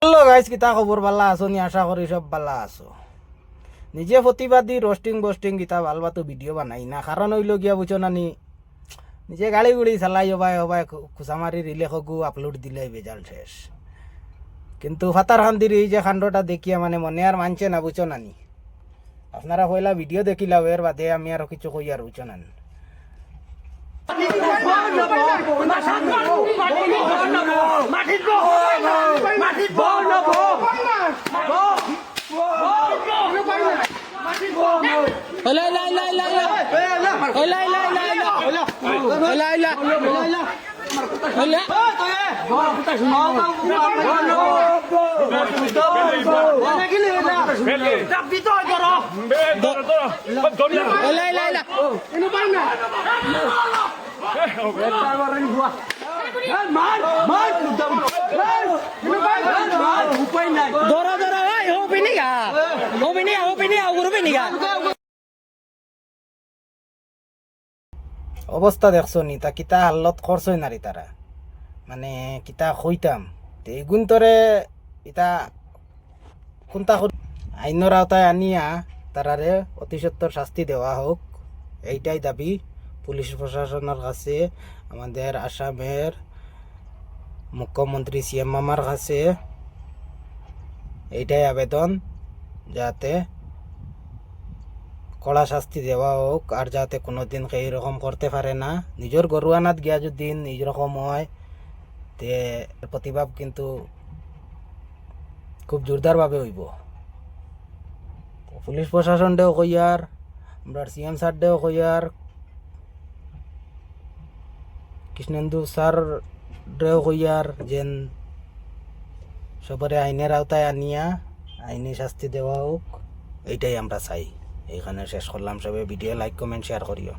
Hello guys, কিতা খবর? বালা আছো নি? আশা করি সব বালা আছো। নিজে প্রতিবাদী রোস্টিং বোস্টিং কিতা ভালবা তো ভিডিও বানাই না, কারণ হইল গিয়া বুঝো নানি নিজে গাড়ি গুড়ি চালাই হবাই হবাই খুসামারি রিলে হগু আপলোড দিলে বেজাল শেষ। কিন্তু ফাতার খান্দির এই যে কাণ্ডটা দেখিয়া মানে মনে আর মানছে না, বুঝো নানি। আপনারা পয়লা ভিডিও দেখিলাও, এর বাদে আমি আর কিছু কই আর বুঝো নানি। অবস্থা দেখছো নি? তা কিতা হাল্লত করছই নারী তারা, মানে কিতা কইতাম এগুন তরে ইতা কোনটা আইনের আওতায় আনিয়া তারারে অতি সত্বর শাস্তি দেওয়া হোক, এইটাই দাবি পুলিশ প্রশাসনের কাছে, আমাদের আসামের মুখ্যমন্ত্রী সিএম মামার কাছে এইটাই আবেদন, যাতে কড়া শাস্তি দেওয়া হোক, আর যাতে কোনোদিন এইরকম করতে পারে না। নিজের গরুয়ানাত গিয়া যদি এইরকম হয় তে প্রতিবাদ কিন্তু খুব জোরদারভাবে হইব। পুলিশ প্রশাসন দেও কইয়ার, আমরা সিএম স্যার দেও কইয়ার, কৃষ্ণেন্দু স্যার দেও কইয়ার, যেন সবরে আইনের আওতায় আনিয়া আইনি শাস্তি দেওয়া হোক, এইটাই আমরা চাই। এইখানে শেষ করলাম। সবাই ভিডিও লাইক কমেন্ট শেয়ার করিও।